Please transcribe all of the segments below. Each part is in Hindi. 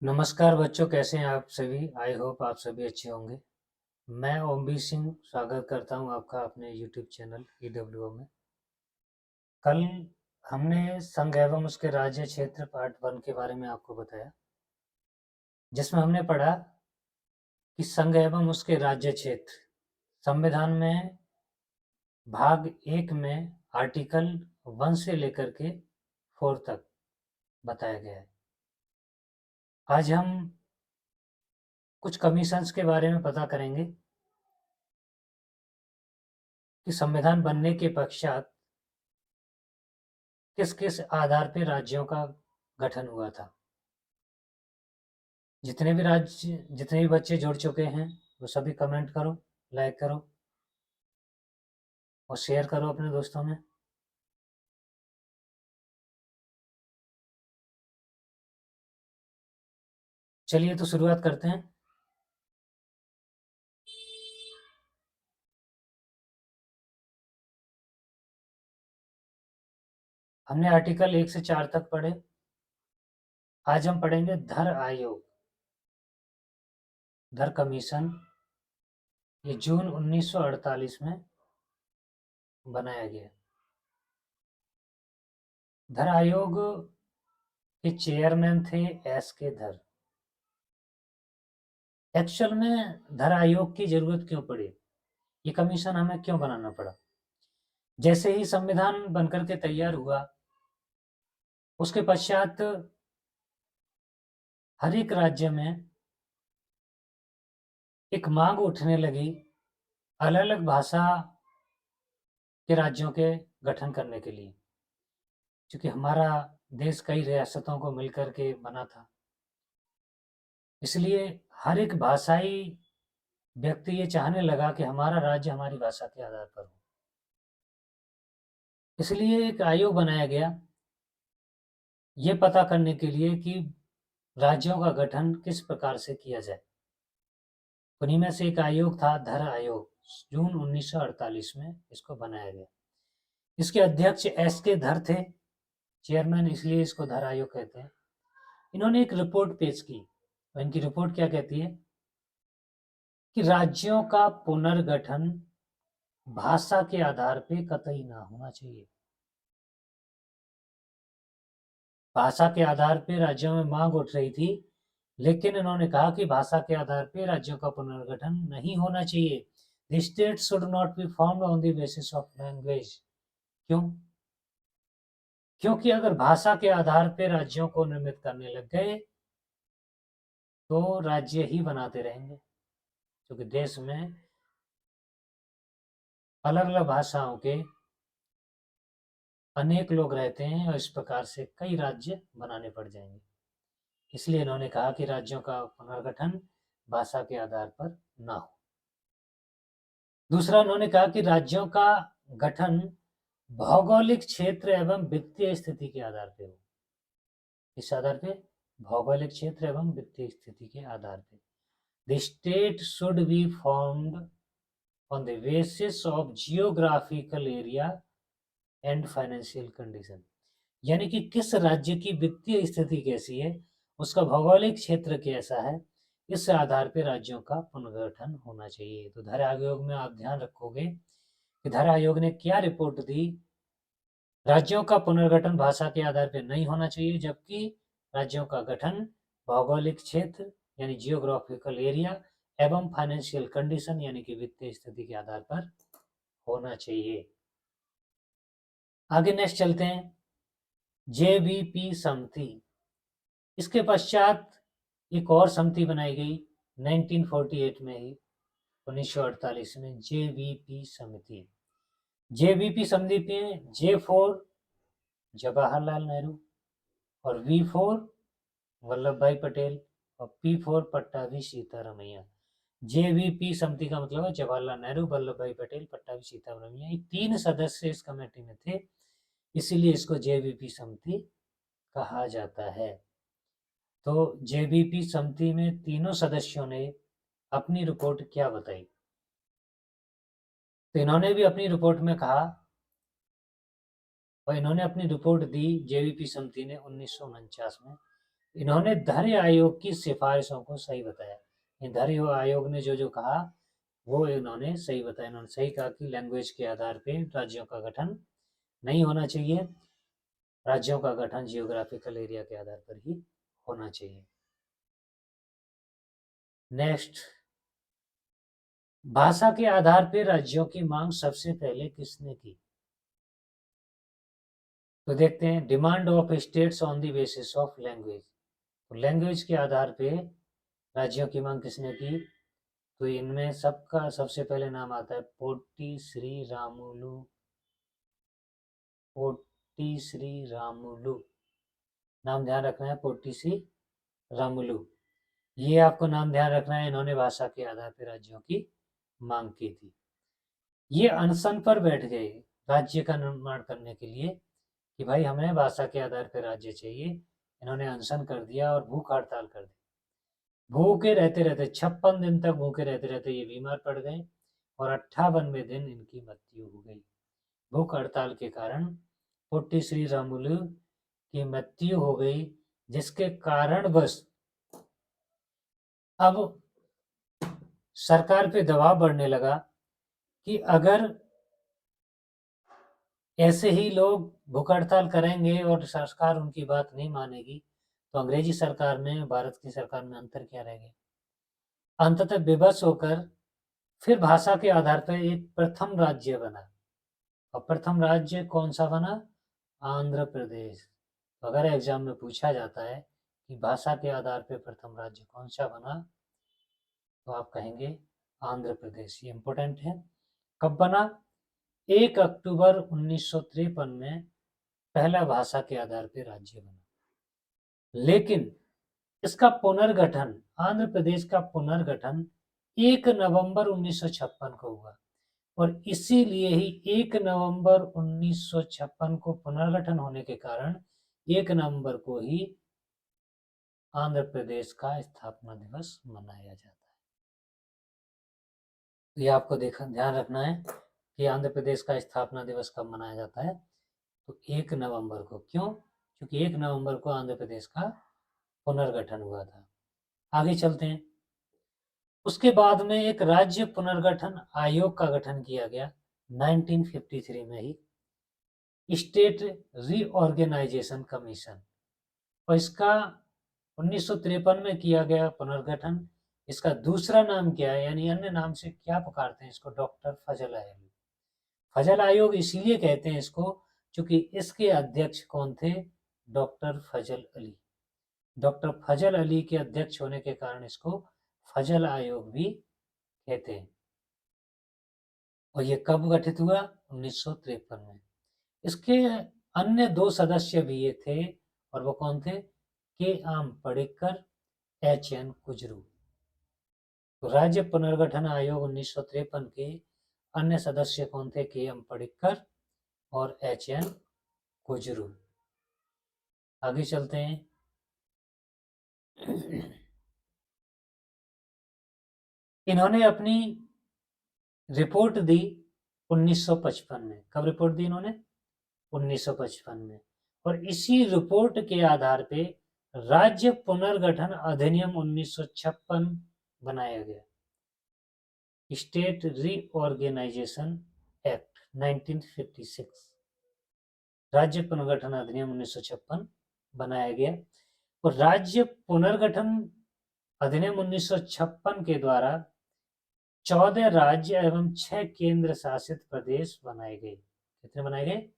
नमस्कार बच्चों, कैसे हैं आप सभी? आई होप आप सभी अच्छे होंगे। मैं ओमबीर सिंह स्वागत करता हूं आपका अपने यूट्यूब चैनल ईडब्ल्यूओ में। कल हमने संघ एवं उसके राज्य क्षेत्र पार्ट 1 के बारे में आपको बताया, जिसमें हमने पढ़ा कि संघ एवं उसके राज्य क्षेत्र संविधान में भाग 1 में आर्टिकल 1 से लेकर के 4 तक बताया गया है। आज हम कुछ कमीशंस के बारे में पता करेंगे कि संविधान बनने के पश्चात किस-किस आधार पे राज्यों का गठन हुआ था। जितने भी बच्चे जुड़ चुके हैं, वो सभी कमेंट करो, लाइक करो और शेयर करो अपने दोस्तों में। चलिए तो शुरुआत करते हैं। हमने आर्टिकल 1 से 4 तक पढ़े। आज हम पढ़ेंगे धर आयोग, धर कमीशन। ये जून 1948 में बनाया गया। धर आयोग के चेयरमैन थे एस के धर। एक्चुअल में धर आयोग की जरूरत क्यों पड़ी? ये कमीशन हमें क्यों बनाना पड़ा? जैसे ही संविधान बनकर के तैयार हुआ, उसके पश्चात हर एक राज्य में एक मांग उठने लगी अलग-अलग भाषा के राज्यों के गठन करने के लिए, क्योंकि हमारा देश कई रियासतों को मिलकर के बना था। इसलिए हर एक भाषाई व्यक्ति ये चाहने लगा कि हमारा राज्य हमारी भाषा के आधार पर हो। इसलिए एक आयोग बनाया गया, ये पता करने के लिए कि राज्यों का गठन किस प्रकार से किया जाए। उन्हीं में से एक आयोग था धर आयोग। जून 1948 में इसको बनाया गया। इसके अध्यक्ष एस के धर थे, चेयरमैन, इसलिए इसको धर आयोग कहते हैं। इन्होंने एक रिपोर्ट पेश की और इनकी रिपोर्ट क्या कहती है कि राज्यों का पुनर्गठन भाषा के आधार पे कतई ना होना चाहिए। भाषा के आधार पे राज्यों में मांग उठ रही थी, लेकिन इन्होंने कहा कि भाषा के आधार पे राज्यों का पुनर्गठन नहीं होना चाहिए। The state should not be formed on the basis of language. क्यों? क्योंकि अगर भाषा के आधार पे राज्यों को निर्मित करने लग गए तो राज्य ही बनाते रहेंगे, क्योंकि देश में अलग अलग भाषाओं के अनेक लोग रहते हैं और इस प्रकार से कई राज्य बनाने पड़ जाएंगे। इसलिए इन्होंने कहा कि राज्यों का पुनर्गठन भाषा के आधार पर ना हो। दूसरा, उन्होंने कहा कि राज्यों का गठन भौगोलिक क्षेत्र एवं वित्तीय स्थिति के आधार पे हो। इस आधार पे भौगोलिक क्षेत्र एवं वित्तीय स्थिति के आधार पे the state should be formed on the basis of geographical area and financial condition. यानी कि किस राज्य की वित्तीय स्थिति कैसी है, उसका भौगोलिक क्षेत्र कैसा है, इस आधार पर राज्यों का पुनर्गठन होना चाहिए। तो धर आयोग में आप ध्यान रखोगे कि धर आयोग ने क्या रिपोर्ट दी। राज्यों का पुनर्गठन भाषा के आधार पर नहीं होना चाहिए, जबकि राज्यों का गठन भौगोलिक क्षेत्र यानी जियोग्राफिकल एरिया एवं फाइनेंशियल कंडीशन यानी कि वित्तीय स्थिति के आधार पर होना चाहिए। आगे नेक्स्ट चलते हैं, जेवीपी समिति। इसके पश्चात एक और समिति बनाई गई 1948 में ही, 1948 में जेवीपी समिति। जेवीपी समिति में J4 जवाहरलाल नेहरू और V4 वल्लभ भाई पटेल और P4 पट्टाभी सीतारमैया। जेवीपी समिति का मतलब है जवाहरलाल नेहरू, वल्लभ भाई पटेल, पट्टाभी सीतारमैया। ये 3 सदस्य इस कमेटी में थे, इसीलिए इसको जेवीपी समिति कहा जाता है। तो जेवीपी समिति में तीनों सदस्यों ने अपनी रिपोर्ट क्या बताई? तो इन्होंने भी अपनी रिपोर्ट में कहा, और इन्होंने अपनी रिपोर्ट दी जेवीपी समिति ने 1949 में, इन्होंने धैर्य आयोग की सिफारिशों को सही बताया। धैर्य आयोग ने जो जो कहा वो इन्होंने सही बताया। इन्होंने सही कहा कि लैंग्वेज के आधार पे राज्यों का गठन नहीं होना चाहिए, राज्यों का गठन जियोग्राफिकल एरिया के आधार पर ही होना चाहिए। नेक्स्ट, भाषा के आधार पर राज्यों की मांग सबसे पहले किसने की? तो देखते हैं, demand of states on the basis of language. तो लैंग्वेज के आधार पे राज्यों की मांग किसने की? तो इनमें सबका सबसे पहले नाम आता है पोट्टी श्री रामुलु। पोट्टी श्री रामुलु, नाम ध्यान रखना है, पोट्टी श्री रामुलु। ये आपको नाम ध्यान रखना है। इन्होंने भाषा के आधार पर राज्यों की मांग की थी। ये अनशन पर बैठ गए राज्य का निर्माण करने के लिए कि भाई हमें भाषा के आधार पर राज्य चाहिए। इन्होंने अनशन कर दिया और भूख हड़ताल कर दी। भूखे रहते रहते 56 दिन तक भूखे रहते रहते ये बीमार पड़ गए और 58वें दिन इनकी मृत्यु हो गई। भूख हड़ताल के कारण पोट्टी श्री रामुलु की मृत्यु हो गई, जिसके कारण बस अब सरकार पे दबाव बढ़ने लगा कि अगर ऐसे ही लोग भूख हड़ताल करेंगे और सरकार उनकी बात नहीं मानेगी तो अंग्रेजी सरकार में भारत की सरकार में अंतर क्या रह गया। अंततः विवश होकर फिर भाषा के आधार पर एक प्रथम राज्य बना। और प्रथम राज्य कौन सा बना? आंध्र प्रदेश। तो अगर एग्जाम में पूछा जाता है कि भाषा के आधार पर प्रथम राज्य कौन सा बना, तो आप कहेंगे आंध्र प्रदेश। ये इंपॉर्टेंट है। कब बना? 1 अक्टूबर 1953 में पहला भाषा के आधार पर राज्य बना। लेकिन इसका पुनर्गठन, आंध्र प्रदेश का पुनर्गठन 1 नवंबर 1956 को हुआ और इसीलिए ही 1 नवंबर 1956 को पुनर्गठन होने के कारण 1 नवंबर को ही आंध्र प्रदेश का स्थापना दिवस मनाया जाता है। ये आपको ध्यान रखना है कि आंध्र प्रदेश का स्थापना दिवस कब मनाया जाता है? तो 1 नवंबर को। क्यों? क्योंकि 1 नवंबर को आंध्र प्रदेश का पुनर्गठन हुआ था। आगे चलते हैं। उसके बाद में एक राज्य पुनर्गठन आयोग का गठन किया गया 1953 में ही, स्टेट रीऑर्गेनाइजेशन कमीशन। और इसका 1953 में किया गया पुनर्गठन। इसका दूसरा नाम क्या है, यानी अन्य नाम से क्या पुकारते हैं इसको? डॉक्टर फजल आयोग। फजल आयोग इसीलिए कहते हैं इसको क्योंकि इसके अध्यक्ष कौन थे? डॉक्टर फजल अली। डॉक्टर फजल अली के अध्यक्ष होने के कारण इसको फजल आयोग भी कहते हैं। और ये कब गठित हुआ? 1953 में। इसके अन्य 2 सदस्य भी ये थे और वो कौन थे? के आम पडिक्कर, एच.एन. कुजरू। तो राज्य पुनर्गठन आयोग 1953 के अन्य सदस्य कौन थे? के एम पडिक्कर और एच.एन. कुजरू। आगे चलते हैं। इन्होंने अपनी रिपोर्ट दी 1955 में। कब रिपोर्ट दी इन्होंने? 1955 में। और इसी रिपोर्ट के आधार पे राज्य पुनर्गठन अधिनियम 1956 बनाया गया, स्टेट रीऑर्गेनाइजेशन एक्ट 1956। राज्य पुनर्गठन अधिनियम 1956 बनाया गया और राज्य पुनर्गठन अधिनियम 1956 के द्वारा 14 राज्य एवं 6 केंद्र शासित प्रदेश बनाए गए। कितने बनाए गए?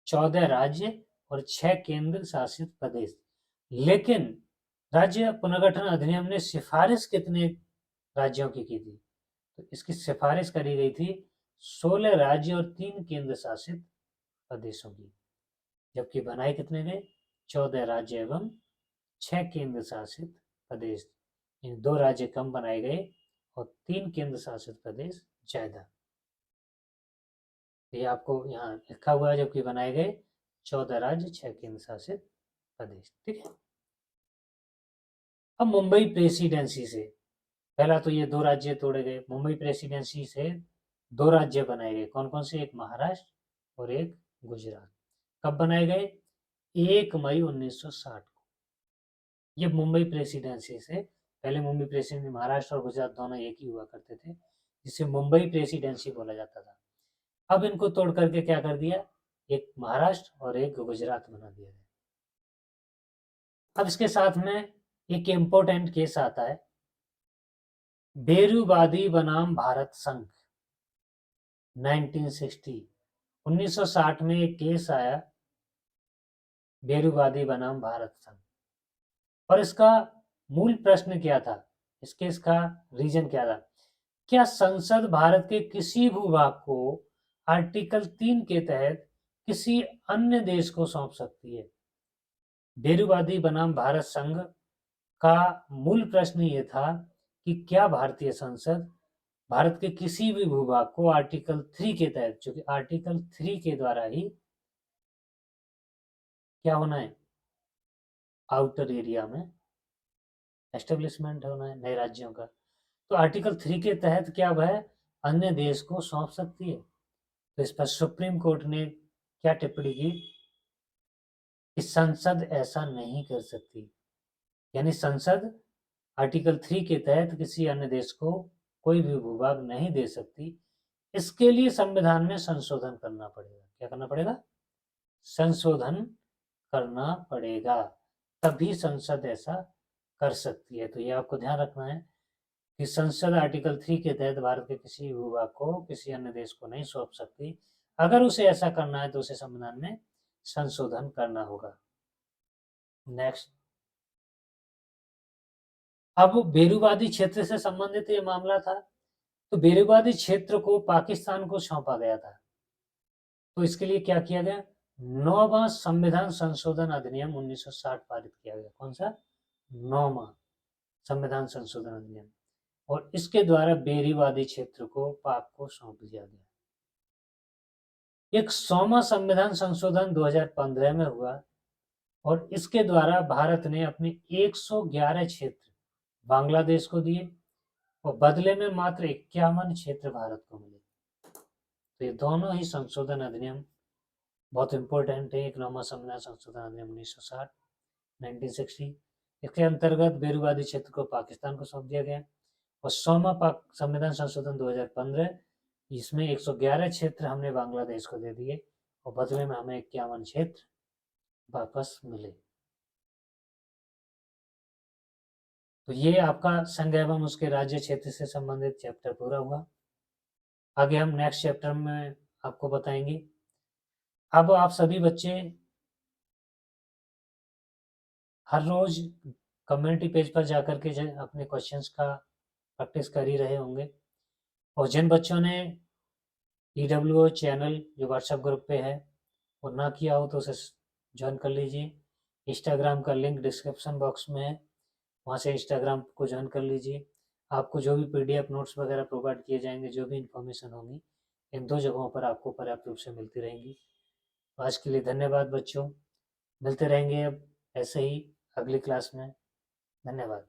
14 राज्य और 6 केंद्र शासित प्रदेश। लेकिन राज्य पुनर्गठन अधिनियम ने सिफारिश कितने राज्यों की थी? तो इसकी सिफारिश करी गई थी 16 राज्य और 3 केंद्र शासित प्रदेशों की, जबकि बनाए कितने गए? 14 राज्य एवं 6 केंद्र शासित प्रदेश। इन 2 राज्य कम बनाए गए और 3 केंद्र शासित प्रदेश ज्यादा। ये आपको यहाँ लिखा हुआ है, जबकि बनाए गए 14 राज्य 6 केंद्र शासित प्रदेश। ठीक है। अब मुंबई प्रेसिडेंसी से, पहला तो ये 2 राज्य तोड़े गए। मुंबई प्रेसिडेंसी से 2 राज्य बनाए गए। कौन कौन से? एक महाराष्ट्र और एक गुजरात। कब बनाए गए? 1 मई 1960 को। ये मुंबई प्रेसिडेंसी से, पहले मुंबई प्रेसिडेंसी महाराष्ट्र और गुजरात दोनों एक ही हुआ करते थे, जिसे मुंबई प्रेसिडेंसी बोला जाता था। अब इनको तोड़ करके क्या कर दिया, एक महाराष्ट्र और एक गुजरात बना दिया गया। अब इसके साथ में एक इम्पोर्टेंट केस आता है, बेरूवादी बनाम भारत संघ 1960। 1960 में एक केस आया, बेरूवादी बनाम भारत संघ, और इसका मूल प्रश्न क्या था, इस केस का रीजन क्या था, क्या संसद भारत के किसी भूभाग को आर्टिकल 3 के तहत किसी अन्य देश को सौंप सकती है। बेरूवादी बनाम भारत संघ का मूल प्रश्न ये था कि क्या भारतीय संसद भारत के किसी भी भूभाग को आर्टिकल 3 के तहत, जो कि आर्टिकल 3 के द्वारा ही क्या होना है, आउटर एरिया में एस्टेब्लिशमेंट होना है नए राज्यों का, तो आर्टिकल 3 के तहत क्या वह अन्य देश को सौंप सकती है। तो इस पर सुप्रीम कोर्ट ने क्या टिप्पणी की कि संसद ऐसा नहीं कर सकती, यानी संसद आर्टिकल 3 के तहत किसी अन्य देश को कोई भी भूभाग नहीं दे सकती। इसके लिए संविधान में संशोधन करना पड़ेगा। क्या करना पड़ेगा, संशोधन करना पड़ेगा, तभी संसद ऐसा कर सकती है। तो ये आपको ध्यान रखना है कि संसद आर्टिकल 3 के तहत भारत के किसी भूभाग को किसी अन्य देश को नहीं सौंप सकती। अगर उसे ऐसा करना है तो उसे संविधान में संशोधन करना होगा। नेक्स्ट, अब बेरूवादी क्षेत्र से संबंधित ये मामला था, तो बेरूवादी क्षेत्र को पाकिस्तान को सौंपा गया था। तो इसके लिए क्या किया गया, 9वां संविधान संशोधन अधिनियम 1960 पारित किया गया। कौन सा, 9वां संविधान संशोधन अधिनियम, और इसके द्वारा बेरूवादी क्षेत्र को पाक को सौंप दिया गया। एक 100वां संविधान संशोधन 2015 में हुआ, और इसके द्वारा भारत ने अपने 111 क्षेत्र बांग्लादेश को दिए और बदले में मात्र 51 क्षेत्र भारत को मिले। तो ये दोनों ही संशोधन अधिनियम बहुत इंपॉर्टेंट है। एक 9वां संविधान संशोधन अधिनियम 1960 1960, इसके अंतर्गत बेरूवादी क्षेत्र को पाकिस्तान को सौंप दिया गया, और 100वां संविधान संशोधन 2015, इसमें 111 क्षेत्र हमने बांग्लादेश को दे दिए और बदले में हमें 51 क्षेत्र वापस मिले। तो ये आपका संघ एवं उसके राज्य क्षेत्र से संबंधित चैप्टर पूरा हुआ। आगे हम नेक्स्ट चैप्टर में आपको बताएंगे। अब आप सभी बच्चे हर रोज कम्युनिटी पेज पर जाकर के अपने क्वेश्चंस का प्रैक्टिस कर ही रहे होंगे, और जिन बच्चों ने EWO चैनल जो व्हाट्सएप ग्रुप पे है वो ना किया हो तो उसे ज्वाइन कर लीजिए। इंस्टाग्राम का लिंक डिस्क्रिप्शन बॉक्स में है, वहाँ से इंस्टाग्राम को ज्वाइन कर लीजिए। आपको जो भी PDF नोट्स वगैरह प्रोवाइड किए जाएंगे, जो भी इंफॉर्मेशन होगी, इन 2 जगहों पर आपको पर्याप्त रूप से मिलती रहेंगी। आज के लिए धन्यवाद बच्चों, मिलते रहेंगे अब ऐसे ही अगली क्लास में। धन्यवाद।